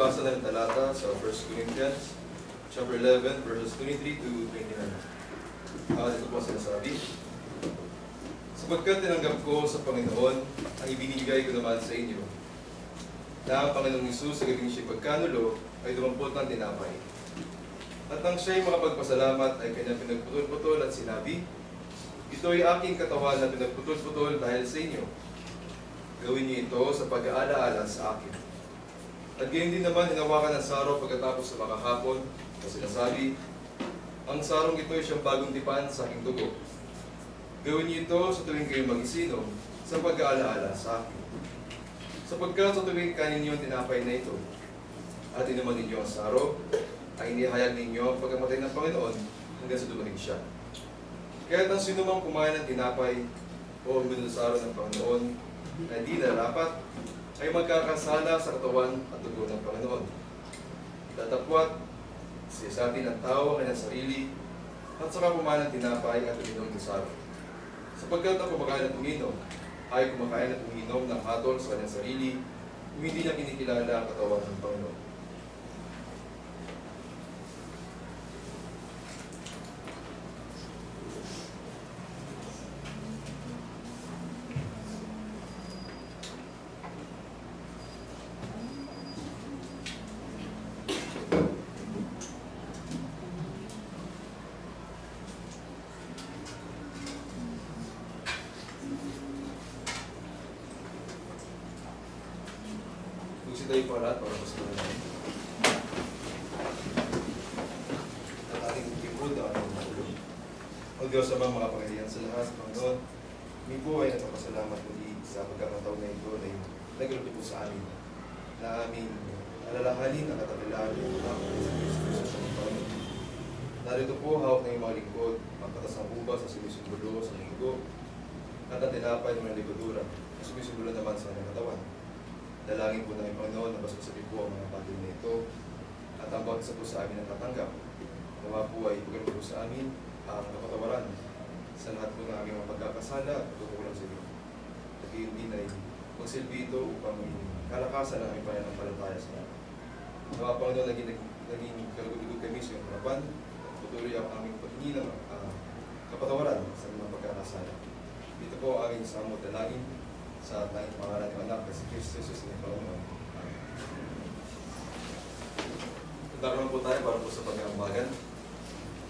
magbabasa ng talata sa 1 Corinthians chapter 11 verses 23 to 29. Ito po sinasabi. Sapagkat tinanggap ko sa Panginoon ang ibinigay ko naman sa inyo, na ang Panginoong Hesus sa gabing siya'y pagkanulo ay dumampot ng tinapay. At nang siya'y makapagpasalamat ay kanyang pinagputol-putol at sinabi, ito ay aking katawan na pinagputol-putol dahil sa inyo. Gawin niyo ito sa pag-aalaala sa akin. At gayon din naman hinawakan ng saro pagkatapos sa makahapon na sinasabi, ang sarong ito ay siyang bagong tipan sa aking dugo. Gawin niyo ito sa tuwing kayo mag-isinom sa pag-aalaala sa akin. Sapagkat sa tuwing kanin niyo ang tinapay na ito, at inuman ninyo ang saro, ay inihayag ninyo ang pagkamatay ng Panginoon hanggang sa dumating siya. Kaya ang sinumang kumain ng tinapay o uminom sa saro ng Panginoon na di narapat, ay magkakasala sa katawan at dugo ng Panginoon. Tatapwat siya sa atin ang tao ang kanyang sarili, at saka kumain ng tinapay at uminom ng saro. Sapagkat ang kumakain at uminom ay kumakain at uminom ng hatol sa kanyang sarili, kung hindi niya kinikilala ang katawan ng Panginoon. Tayo po lahat para mas naman. At ating ikipod ang ating matulog. O Diyos amang mga pangalihan sa lahat, Panginoon, kami po ay nagpapasalamat muli sa pagkakataon na ito na nagluto po sa amin na aming alalahanin ang katabilaan ng mga sa Kristo sa Panginoon. Narito po hawak ng mga lingkod, magpatas ng ubas sa sumisubulo sa linggo at ang tinapay ng mga likudura na sumisubulo naman sa kanyang katawan. Dalangin po ng Panginoon na basbasabi po ang mga bagay na ito at ang bawat isa po sa amin ang tatanggap. Nawa po ay ipagay po sa amin ang kapatawaran sa lahat po ng aming mga pagkakasala at pagkukulang sa iyo. At yun din ay magsilbi ito upang kalakasan ang aming pananampalataya sa iyo. Nawa Panginoon, naging kalugod-lugod kami sa iyong harapan at patuloy ang aming paghingi ng kapatawaran sa mga pagkakasala. Dito po ang aming samot dalangin sa tanging pangalan ng anak na si Kristo Jesus ng Panginoon. Tanda po tayo para po sa pag-aambagan.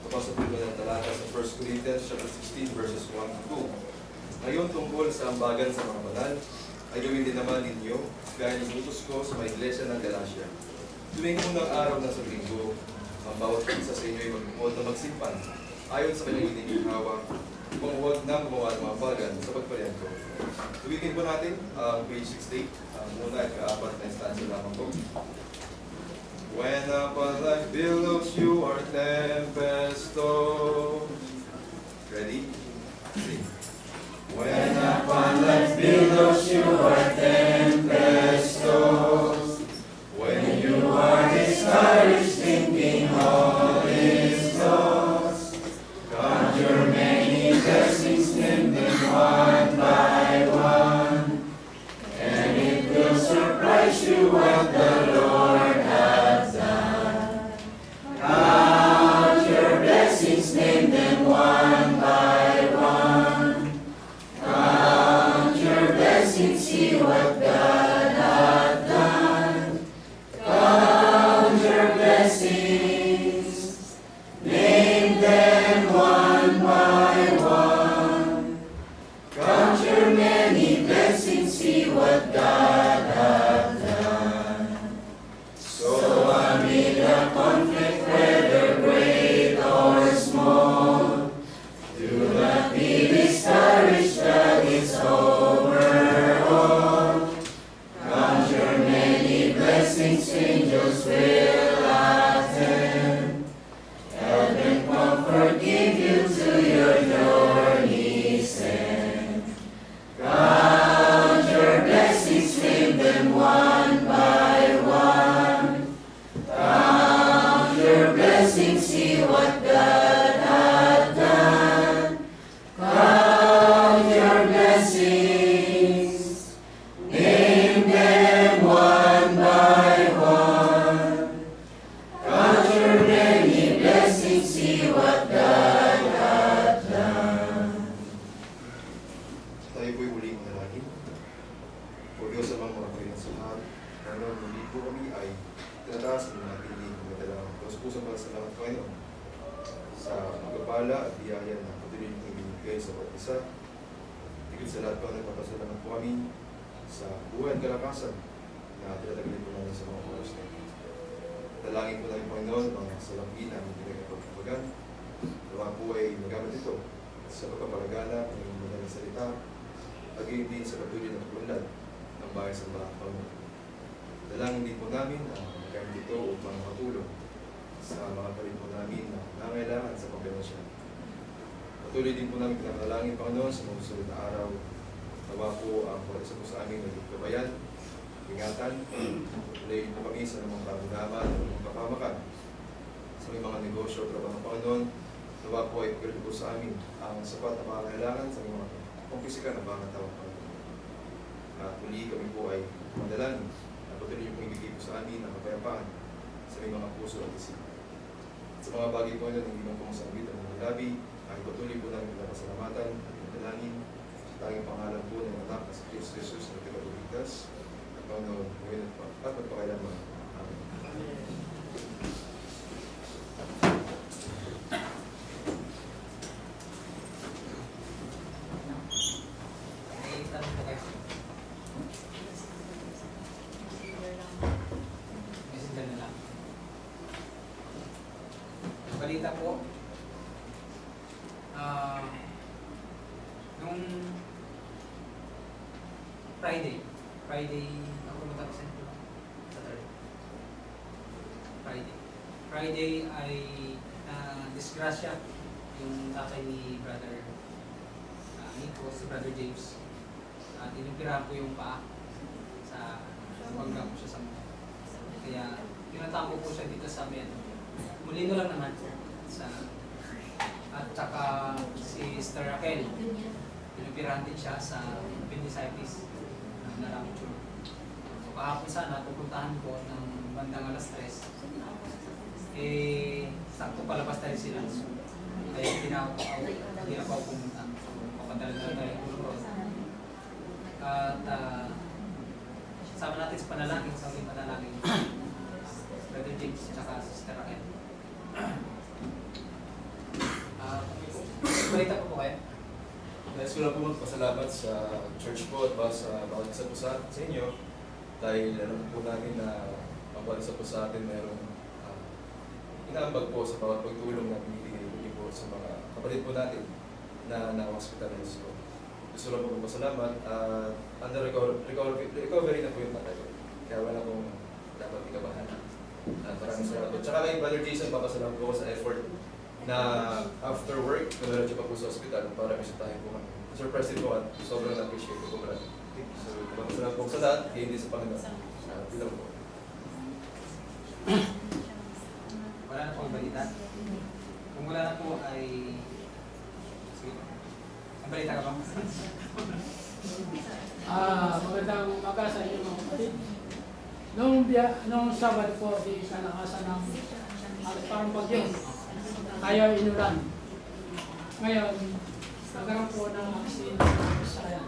Tapos po ng talata sa 1 Corinthians chapter 16 verses 1 to 2. Ngayon tungkol sa ambagan sa mga banal, ay gawin din naman ninyo gaya ng utos ko sa mga iglesia ng Galacia. Tuwing unang araw ng Linggo, ang bawat isa sa inyo ay magbuod na magsimpan ayon sa kanyang inihawa, kung huwag na gumawa ng mga ambagan sa pagparihan ko. Tuwitin po natin ang page 68. Muna at kaapat na instansa lamang po. When upon life billows you are tempest-tossed. Ready? Sing. When upon life billows you are tempest-tossed. When you are discouraged thinking all is lost. Count your many blessings, name them one by one, and it will surprise you what the Lord has done. Count your blessings, name them one by one. Count your blessings, see what God hath done. Count your blessings, name them one by one. Count your many blessings, see what God hath done. So amid the conflict, whether great or small, do not be discouraged that it's over all. Count your many blessings, angels will attend. Help and comfort give you to your journey's end. Count your blessings, name them one by one. Count your blessings, see what God hath done. Count your blessings, name them one by one. po kami ay tinataas ng mga piling ng madalang pusong pasalamat Panginoon sa pagpapala at biyaya na patuloy niyong ibinibigay sa bawat isa. Higit sa lahat po, nagpapasalamat po kami sa buhay at kalakasan na tinatagilid po namin sa mga oras na ito. Dalangin po namin Panginoon mga salampin na aming pinagpapagagan. Nawa po ay magamit ito sa pagpapalagana ng madalang salita at gayon din sa patuloy na pagpunlad ng bahay sa mga Panginoon. Dalangin din po namin ang magamit ito upang makatulong sa mga parin po namin na nangailangan sa pagpapalansya. Patuloy din po namin pinapanalangin Panginoon sa mga susunod na araw. Nawa po ang bawat isa po sa aming nagkabayan, ingatan, patuloy po kami sa namang karunaman at namang kapamakan sa may mga negosyo at trabaho ng Panginoon. Nawa po ay pagkaroon po sa amin ang sapat na pangangailangan sa mga pangpisikan ng mga tao Panginoon. At muli kami po ay madalangin na patuloy po ibigay po sa amin ang kapayapaan sa may mga puso at isipan. Sa mga bagay po na hindi man po masambit ang mga labi, ay patuloy po namin pinapasalamatan at pinadalangin sa tanging pangalan po ng anak na si Kristo Jesus na tagapagligtas at Panginoon ngayon at magpakailanman. Amen. May tanong po kayo. Messenger na lang. Balita po, nung Friday, ako pumunta ko sa Saturday. Friday ay disgrasya yung tatay ni Brother Nico, si Brother James. Inupirahan ko yung paa sa bangga ko siya sa mukha. Kaya tinatamo ko siya dito sa amin. Mulino lang naman sa at saka si Sister Raquel, pinupirahan din siya sa appendicitis na rupture. So kahapon sana pupuntahan ko ng bandang alas 3. Sakto palabas tayo sila. Kaya hindi na ako pumunta. So papadala na tayo ng road. At sama natin sa panalangin, sa ulit panalangin. Brother James at Sister Raquel. Balita po kayo? Nais ko lang po magpasalamat sa church po at sa bawat isa po sa inyo dahil alam po namin na ang bawat isa po sa atin mayroong inaambag po sa bawat pagtulong na pinibigay niyo po sa mga kapatid po natin na na-hospitalize po. Gusto lang po magpasalamat at under recovery na po yung tatay. Kaya wala pong dapat ikabahan. Maraming salamat po. Tsaka kay Brother Jason, papasalamat po sa effort na after work, nalalat pa po sa hospital para bisitahin po kami. Surprise din po at sobrang na-appreciate ko po brad. So, papasalamat po sa lahat, kaya hindi sa Panginoon. Bilang po. Wala na po ang balita. Kung wala na po ay... Sige. Ang balita ka ba? Magandang umaga sa inyo mga kapatid. Nung Sabado po, di kalakasan ng parang bagyo. Ayaw inulan. Ngayon, nagkaroon po ng accident sa kaya.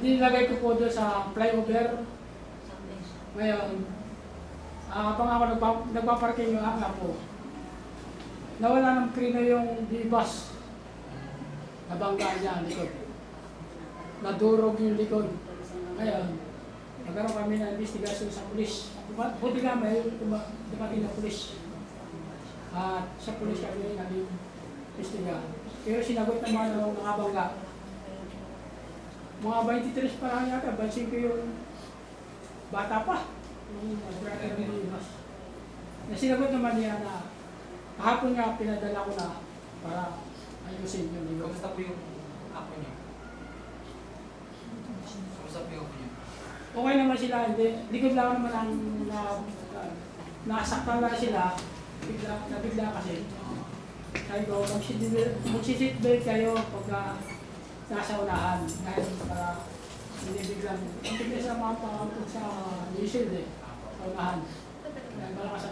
Nilagay ko po doon sa flyover. Ngayon, habang ako nagpaparking yung nga po, nawala ng krino yung bus. Nabangga niya ang likod. Nadurog yung likod. Ngayon, nagkaroon kami ng investigation sa pulis. Buti nga may dumating na pulis. At sa pulis kami naging investiga. Pero sinagot naman ng mga bangga. Mga 23 pa lang yata, 25 yung bata pa. Yung brother ni Dimas. Sinagot naman niya na kahapon nga pinadala ko na para ayusin yung likod. Kamusta po yung apo niyo? Kamusta po yung apo niyo? Okay naman sila, hindi. Likod lang naman ang nasaktan lang sila. Nabigla kasi. Sabi ko, mag-seatbelt kayo pagka nasa unahan. Dahil para hindi biglang. Ang bigla sa mga pangapot sa New Shield sa unahan. Malakas